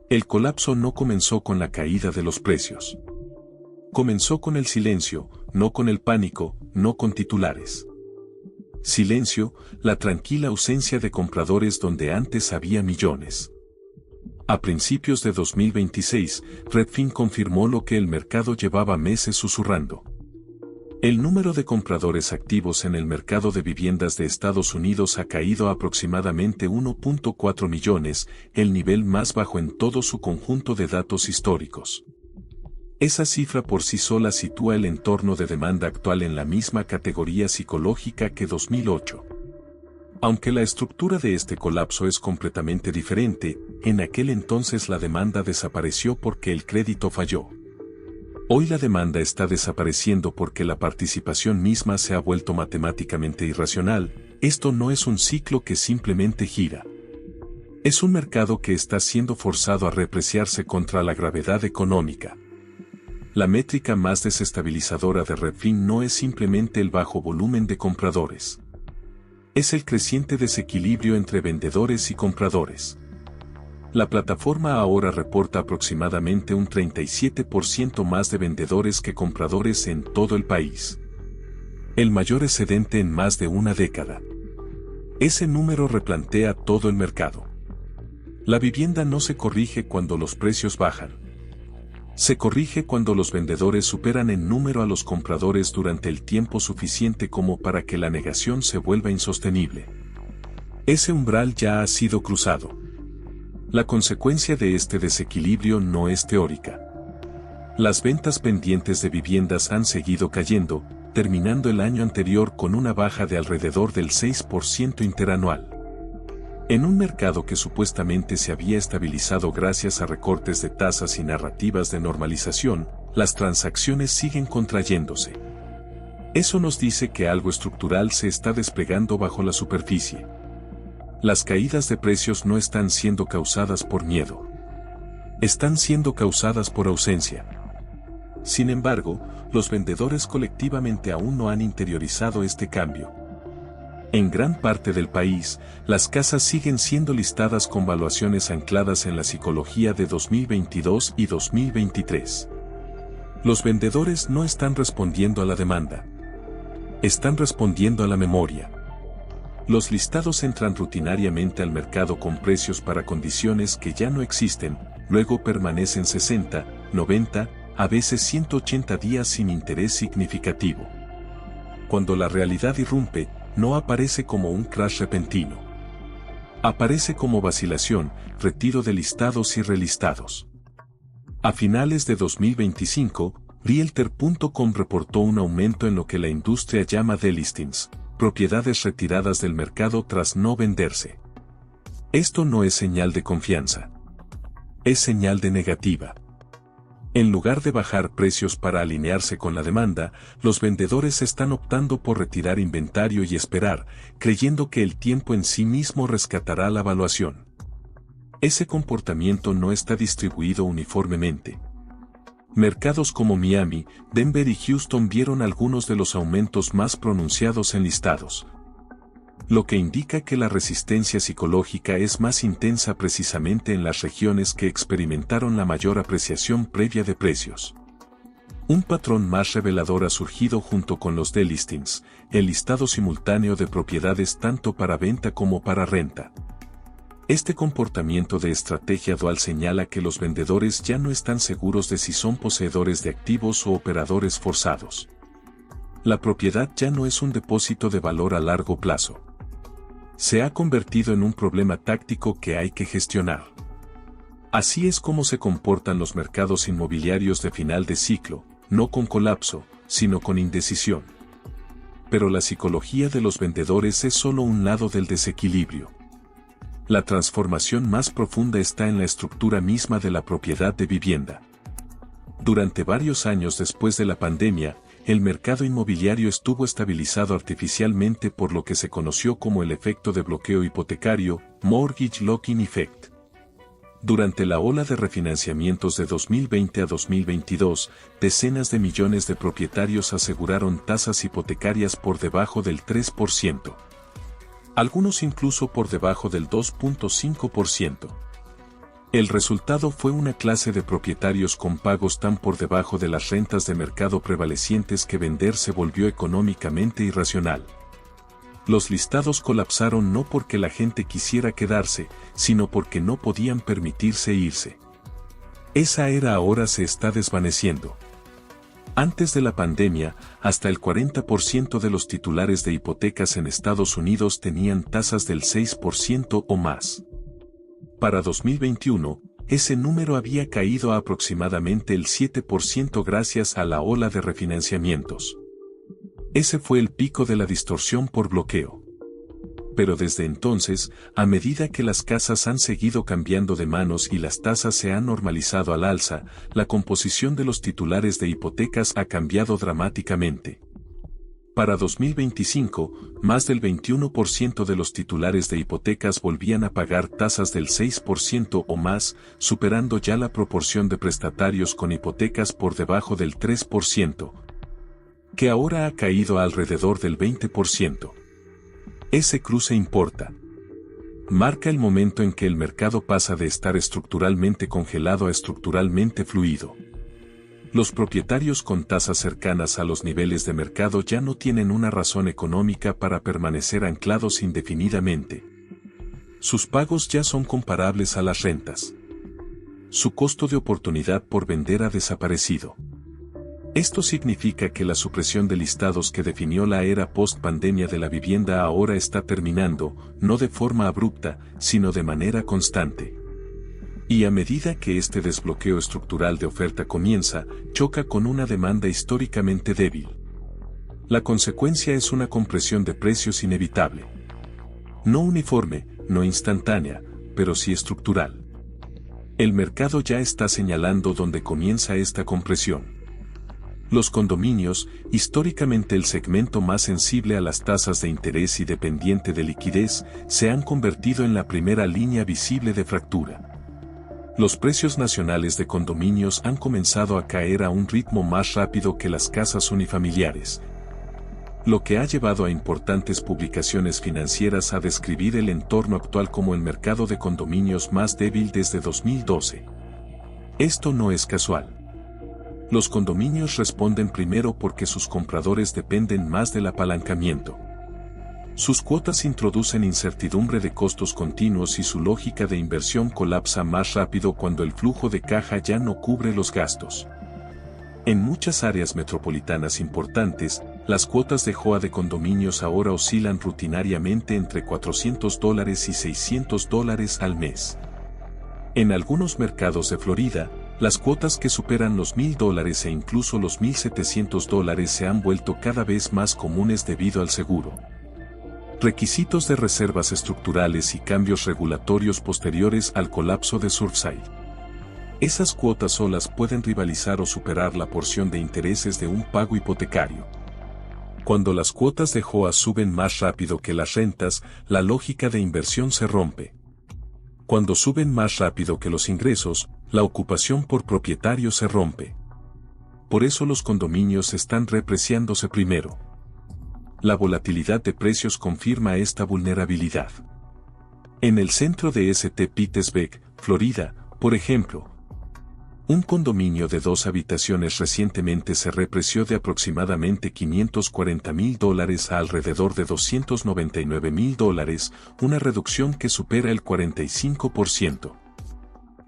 El colapso no comenzó con la caída de los precios. Comenzó con el silencio, no con el pánico, no con titulares. Silencio, la tranquila ausencia de compradores donde antes había millones. A principios de 2026, Redfin confirmó lo que el mercado llevaba meses susurrando. El número de compradores activos en el mercado de viviendas de Estados Unidos ha caído a aproximadamente 1.4 millones, el nivel más bajo en todo su conjunto de datos históricos. Esa cifra por sí sola sitúa el entorno de demanda actual en la misma categoría psicológica que 2008. Aunque la estructura de este colapso es completamente diferente, en aquel entonces la demanda desapareció porque el crédito falló. Hoy la demanda está desapareciendo porque la participación misma se ha vuelto matemáticamente irracional. Esto no es un ciclo que simplemente gira. Es un mercado que está siendo forzado a repreciarse contra la gravedad económica. La métrica más desestabilizadora de Redfin no es simplemente el bajo volumen de compradores. Es el creciente desequilibrio entre vendedores y compradores. La plataforma ahora reporta aproximadamente un 37% más de vendedores que compradores en todo el país. El mayor excedente en más de una década. Ese número replantea todo el mercado. La vivienda no se corrige cuando los precios bajan. Se corrige cuando los vendedores superan en número a los compradores durante el tiempo suficiente como para que la negación se vuelva insostenible. Ese umbral ya ha sido cruzado. La consecuencia de este desequilibrio no es teórica. Las ventas pendientes de viviendas han seguido cayendo, terminando el año anterior con una baja de alrededor del 6% interanual. En un mercado que supuestamente se había estabilizado gracias a recortes de tasas y narrativas de normalización, las transacciones siguen contrayéndose. Eso nos dice que algo estructural se está desplegando bajo la superficie. Las caídas de precios no están siendo causadas por miedo. Están siendo causadas por ausencia. Sin embargo, los vendedores colectivamente aún no han interiorizado este cambio. En gran parte del país, las casas siguen siendo listadas con valuaciones ancladas en la psicología de 2022 y 2023. Los vendedores no están respondiendo a la demanda. Están respondiendo a la memoria. Los listados entran rutinariamente al mercado con precios para condiciones que ya no existen, luego permanecen 60, 90, a veces 180 días sin interés significativo. Cuando la realidad irrumpe, no aparece como un crash repentino. Aparece como vacilación, retiro de listados y relistados. A finales de 2025, Realtor.com reportó un aumento en lo que la industria llama delistings, propiedades retiradas del mercado tras no venderse. Esto no es señal de confianza. Es señal de negativa. En lugar de bajar precios para alinearse con la demanda, los vendedores están optando por retirar inventario y esperar, creyendo que el tiempo en sí mismo rescatará la valuación. Ese comportamiento no está distribuido uniformemente. Mercados como Miami, Denver y Houston vieron algunos de los aumentos más pronunciados en listados, lo que indica que la resistencia psicológica es más intensa precisamente en las regiones que experimentaron la mayor apreciación previa de precios. Un patrón más revelador ha surgido junto con los delistings, el listado simultáneo de propiedades tanto para venta como para renta. Este comportamiento de estrategia dual señala que los vendedores ya no están seguros de si son poseedores de activos o operadores forzados. La propiedad ya no es un depósito de valor a largo plazo. Se ha convertido en un problema táctico que hay que gestionar. Así es como se comportan los mercados inmobiliarios de final de ciclo, no con colapso, sino con indecisión. Pero la psicología de los vendedores es solo un lado del desequilibrio. La transformación más profunda está en la estructura misma de la propiedad de vivienda. Durante varios años después de la pandemia, el mercado inmobiliario estuvo estabilizado artificialmente por lo que se conoció como el efecto de bloqueo hipotecario, Mortgage Locking Effect. Durante la ola de refinanciamientos de 2020 a 2022, decenas de millones de propietarios aseguraron tasas hipotecarias por debajo del 3%. Algunos incluso por debajo del 2.5%. El resultado fue una clase de propietarios con pagos tan por debajo de las rentas de mercado prevalecientes que vender se volvió económicamente irracional. Los listados colapsaron no porque la gente quisiera quedarse, sino porque no podían permitirse irse. Esa era ahora se está desvaneciendo. Antes de la pandemia, hasta el 40% de los titulares de hipotecas en Estados Unidos tenían tasas del 6% o más. Para 2021, ese número había caído a aproximadamente el 7% gracias a la ola de refinanciamientos. Ese fue el pico de la distorsión por bloqueo. Pero desde entonces, a medida que las casas han seguido cambiando de manos y las tasas se han normalizado al alza, la composición de los titulares de hipotecas ha cambiado dramáticamente. Para 2025, más del 21% de los titulares de hipotecas volvían a pagar tasas del 6% o más, superando ya la proporción de prestatarios con hipotecas por debajo del 3%, que ahora ha caído a alrededor del 20%. Ese cruce importa. Marca el momento en que el mercado pasa de estar estructuralmente congelado a estructuralmente fluido. Los propietarios con tasas cercanas a los niveles de mercado ya no tienen una razón económica para permanecer anclados indefinidamente. Sus pagos ya son comparables a las rentas. Su costo de oportunidad por vender ha desaparecido. Esto significa que la supresión de listados que definió la era post-pandemia de la vivienda ahora está terminando, no de forma abrupta, sino de manera constante. Y a medida que este desbloqueo estructural de oferta comienza, choca con una demanda históricamente débil. La consecuencia es una compresión de precios inevitable. No uniforme, no instantánea, pero sí estructural. El mercado ya está señalando dónde comienza esta compresión. Los condominios, históricamente el segmento más sensible a las tasas de interés y dependiente de liquidez, se han convertido en la primera línea visible de fractura. Los precios nacionales de condominios han comenzado a caer a un ritmo más rápido que las casas unifamiliares, lo que ha llevado a importantes publicaciones financieras a describir el entorno actual como el mercado de condominios más débil desde 2012. Esto no es casual. Los condominios responden primero porque sus compradores dependen más del apalancamiento. Sus cuotas introducen incertidumbre de costos continuos y su lógica de inversión colapsa más rápido cuando el flujo de caja ya no cubre los gastos. En muchas áreas metropolitanas importantes, las cuotas de HOA de condominios ahora oscilan rutinariamente entre $400 y $600 al mes. En algunos mercados de Florida, las cuotas que superan los $1,000 e incluso los $1,700 se han vuelto cada vez más comunes debido al seguro, requisitos de reservas estructurales y cambios regulatorios posteriores al colapso de Surfside. Esas cuotas solas pueden rivalizar o superar la porción de intereses de un pago hipotecario. Cuando las cuotas de HOA suben más rápido que las rentas, la lógica de inversión se rompe. Cuando suben más rápido que los ingresos, la ocupación por propietario se rompe. Por eso los condominios están repreciándose primero. La volatilidad de precios confirma esta vulnerabilidad. En el centro de St. Petersburg, Florida, por ejemplo, un condominio de 2 habitaciones recientemente se repreció de aproximadamente $540,000 a alrededor de $299,000, una reducción que supera el 45%.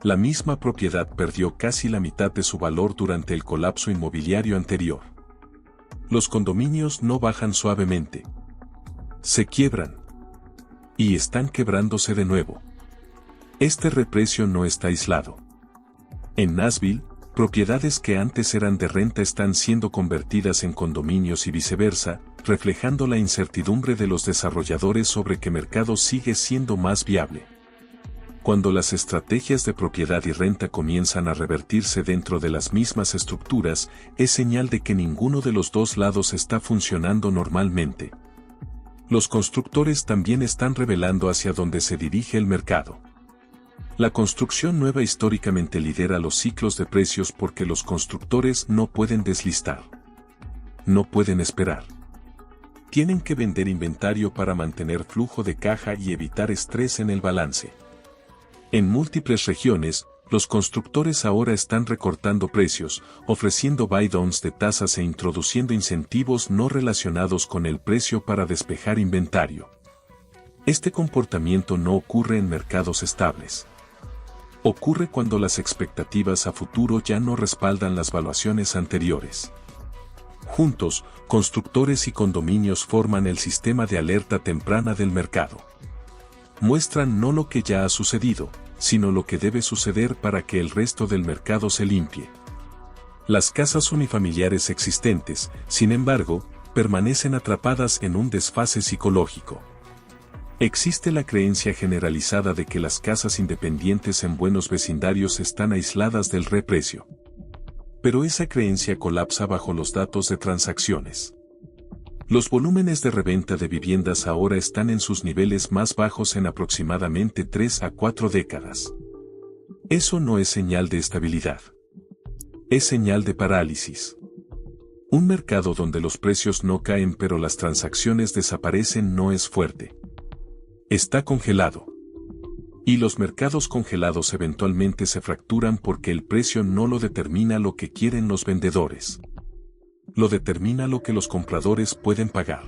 La misma propiedad perdió casi la mitad de su valor durante el colapso inmobiliario anterior. Los condominios no bajan suavemente. Se quiebran. Y están quebrándose de nuevo. Este reprecio no está aislado. En Nashville, propiedades que antes eran de renta están siendo convertidas en condominios y viceversa, reflejando la incertidumbre de los desarrolladores sobre qué mercado sigue siendo más viable. Cuando las estrategias de propiedad y renta comienzan a revertirse dentro de las mismas estructuras, es señal de que ninguno de los dos lados está funcionando normalmente. Los constructores también están revelando hacia dónde se dirige el mercado. La construcción nueva históricamente lidera los ciclos de precios porque los constructores no pueden deslistar. No pueden esperar. Tienen que vender inventario para mantener flujo de caja y evitar estrés en el balance. En múltiples regiones, los constructores ahora están recortando precios, ofreciendo buy-downs de tasas e introduciendo incentivos no relacionados con el precio para despejar inventario. Este comportamiento no ocurre en mercados estables. Ocurre cuando las expectativas a futuro ya no respaldan las valuaciones anteriores. Juntos, constructores y condominios forman el sistema de alerta temprana del mercado. Muestran no lo que ya ha sucedido, sino lo que debe suceder para que el resto del mercado se limpie. Las casas unifamiliares existentes, sin embargo, permanecen atrapadas en un desfase psicológico. Existe la creencia generalizada de que las casas independientes en buenos vecindarios están aisladas del reprecio. Pero esa creencia colapsa bajo los datos de transacciones. Los volúmenes de reventa de viviendas ahora están en sus niveles más bajos en aproximadamente 3 a 4 décadas. Eso no es señal de estabilidad. Es señal de parálisis. Un mercado donde los precios no caen pero las transacciones desaparecen no es fuerte. Está congelado. Y los mercados congelados eventualmente se fracturan porque el precio no lo determina lo que quieren los vendedores. Lo determina lo que los compradores pueden pagar.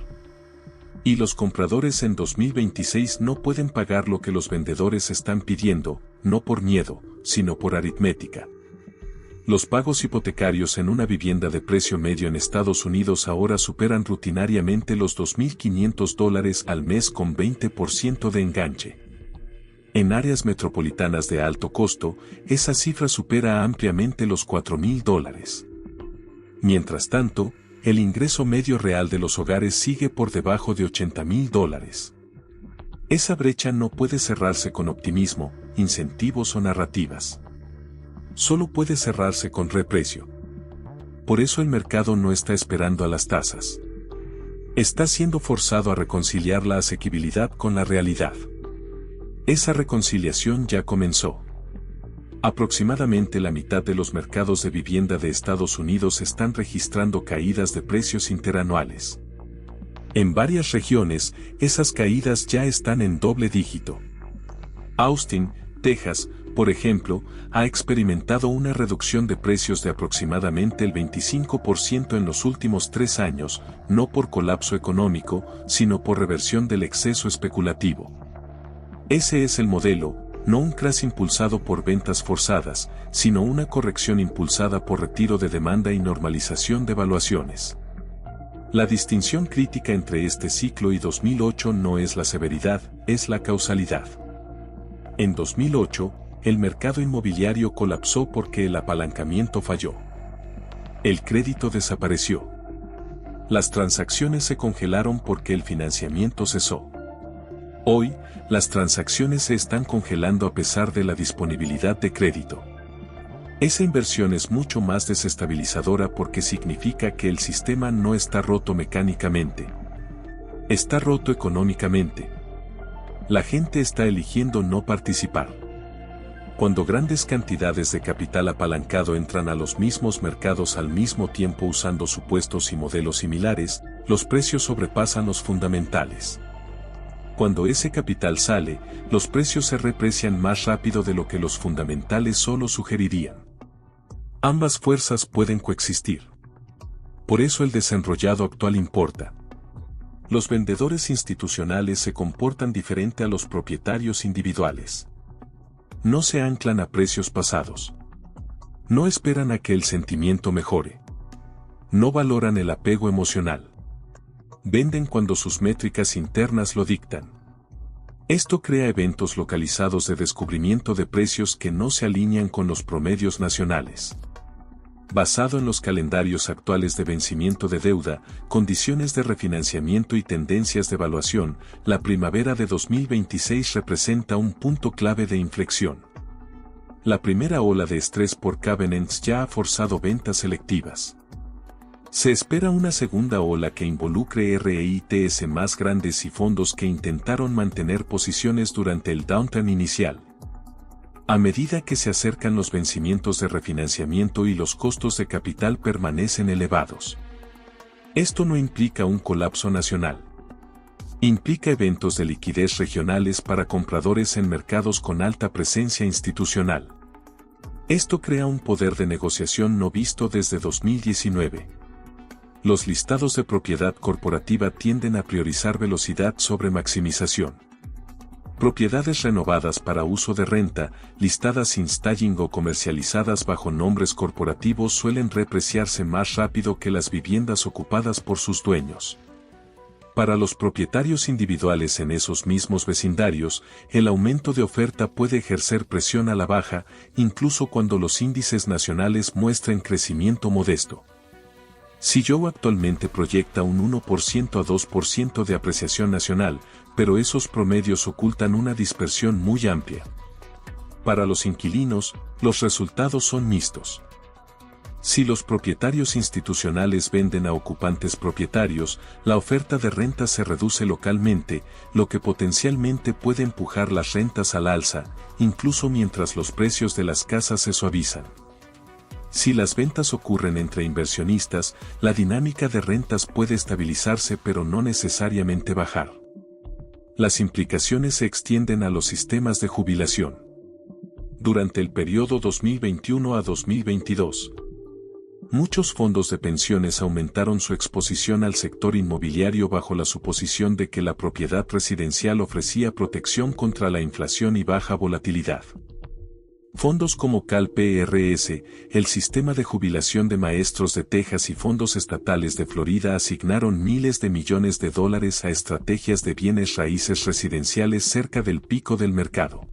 Y los compradores en 2026 no pueden pagar lo que los vendedores están pidiendo, no por miedo, sino por aritmética. Los pagos hipotecarios en una vivienda de precio medio en Estados Unidos ahora superan rutinariamente los $2.500 al mes con 20% de enganche. En áreas metropolitanas de alto costo, esa cifra supera ampliamente los $4.000. Mientras tanto, el ingreso medio real de los hogares sigue por debajo de $80.000. Esa brecha no puede cerrarse con optimismo, incentivos o narrativas. Solo puede cerrarse con reprecio. Por eso el mercado no está esperando a las tasas. Está siendo forzado a reconciliar la asequibilidad con la realidad. Esa reconciliación ya comenzó. Aproximadamente la mitad de los mercados de vivienda de Estados Unidos están registrando caídas de precios interanuales. En varias regiones, esas caídas ya están en doble dígito. Austin, Texas, por ejemplo, ha experimentado una reducción de precios de aproximadamente el 25% en los últimos 3 años, no por colapso económico, sino por reversión del exceso especulativo. Ese es el modelo. No un crash impulsado por ventas forzadas, sino una corrección impulsada por retiro de demanda y normalización de valuaciones. La distinción crítica entre este ciclo y 2008 no es la severidad, es la causalidad. En 2008, el mercado inmobiliario colapsó porque el apalancamiento falló. El crédito desapareció. Las transacciones se congelaron porque el financiamiento cesó. Hoy, las transacciones se están congelando a pesar de la disponibilidad de crédito. Esa inversión es mucho más desestabilizadora porque significa que el sistema no está roto mecánicamente. Está roto económicamente. La gente está eligiendo no participar. Cuando grandes cantidades de capital apalancado entran a los mismos mercados al mismo tiempo usando supuestos y modelos similares, los precios sobrepasan los fundamentales. Cuando ese capital sale, los precios se reprecian más rápido de lo que los fundamentales solo sugerirían. Ambas fuerzas pueden coexistir. Por eso el desenrollado actual importa. Los vendedores institucionales se comportan diferente a los propietarios individuales. No se anclan a precios pasados. No esperan a que el sentimiento mejore. No valoran el apego emocional. Venden cuando sus métricas internas lo dictan. Esto crea eventos localizados de descubrimiento de precios que no se alinean con los promedios nacionales. Basado en los calendarios actuales de vencimiento de deuda, condiciones de refinanciamiento y tendencias de evaluación, la primavera de 2026 representa un punto clave de inflexión. La primera ola de estrés por covenants ya ha forzado ventas selectivas. Se espera una segunda ola que involucre REITs más grandes y fondos que intentaron mantener posiciones durante el downturn inicial. A medida que se acercan los vencimientos de refinanciamiento y los costos de capital permanecen elevados. Esto no implica un colapso nacional. Implica eventos de liquidez regionales para compradores en mercados con alta presencia institucional. Esto crea un poder de negociación no visto desde 2019. Los listados de propiedad corporativa tienden a priorizar velocidad sobre maximización. Propiedades renovadas para uso de renta, listadas sin staging o comercializadas bajo nombres corporativos suelen repreciarse más rápido que las viviendas ocupadas por sus dueños. Para los propietarios individuales en esos mismos vecindarios, el aumento de oferta puede ejercer presión a la baja, incluso cuando los índices nacionales muestren crecimiento modesto. Zillow actualmente proyecta un 1% a 2% de apreciación nacional, pero esos promedios ocultan una dispersión muy amplia. Para los inquilinos, los resultados son mixtos. Si los propietarios institucionales venden a ocupantes propietarios, la oferta de rentas se reduce localmente, lo que potencialmente puede empujar las rentas al alza, incluso mientras los precios de las casas se suavizan. Si las ventas ocurren entre inversionistas, la dinámica de rentas puede estabilizarse pero no necesariamente bajar. Las implicaciones se extienden a los sistemas de jubilación. Durante el periodo 2021 a 2022, muchos fondos de pensiones aumentaron su exposición al sector inmobiliario bajo la suposición de que la propiedad residencial ofrecía protección contra la inflación y baja volatilidad. Fondos como CalPRS, el Sistema de Jubilación de Maestros de Texas y fondos estatales de Florida asignaron miles de millones de dólares a estrategias de bienes raíces residenciales cerca del pico del mercado.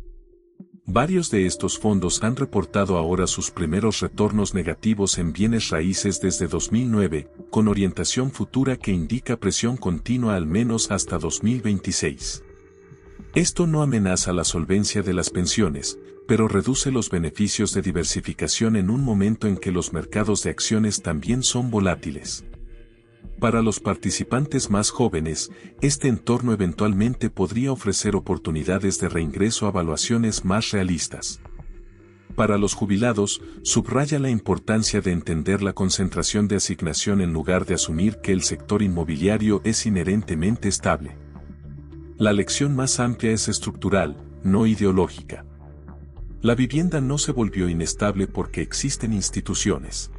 Varios de estos fondos han reportado ahora sus primeros retornos negativos en bienes raíces desde 2009, con orientación futura que indica presión continua al menos hasta 2026. Esto no amenaza la solvencia de las pensiones, pero reduce los beneficios de diversificación en un momento en que los mercados de acciones también son volátiles. Para los participantes más jóvenes, este entorno eventualmente podría ofrecer oportunidades de reingreso a valuaciones más realistas. Para los jubilados, subraya la importancia de entender la concentración de asignación en lugar de asumir que el sector inmobiliario es inherentemente estable. La lección más amplia es estructural, no ideológica. La vivienda no se volvió inestable porque existen instituciones.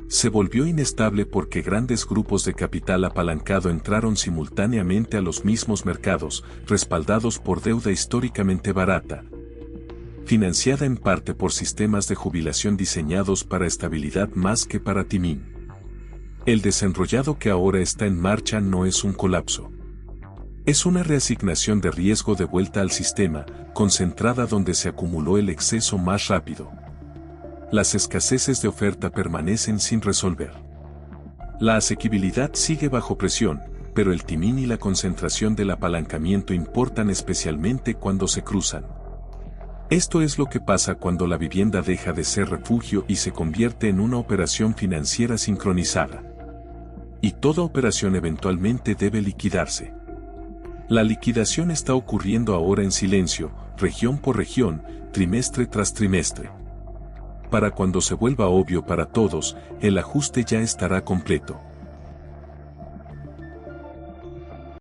Se volvió inestable porque grandes grupos de capital apalancado entraron simultáneamente a los mismos mercados, respaldados por deuda históricamente barata, financiada en parte por sistemas de jubilación diseñados para estabilidad más que para timing. El desenrollado que ahora está en marcha no es un colapso. Es una reasignación de riesgo de vuelta al sistema, concentrada donde se acumuló el exceso más rápido. Las escaseces de oferta permanecen sin resolver. La asequibilidad sigue bajo presión, pero el timing y la concentración del apalancamiento importan especialmente cuando se cruzan. Esto es lo que pasa cuando la vivienda deja de ser refugio y se convierte en una operación financiera sincronizada. Y toda operación eventualmente debe liquidarse. La liquidación está ocurriendo ahora en silencio, región por región, trimestre tras trimestre. Para cuando se vuelva obvio para todos, el ajuste ya estará completo.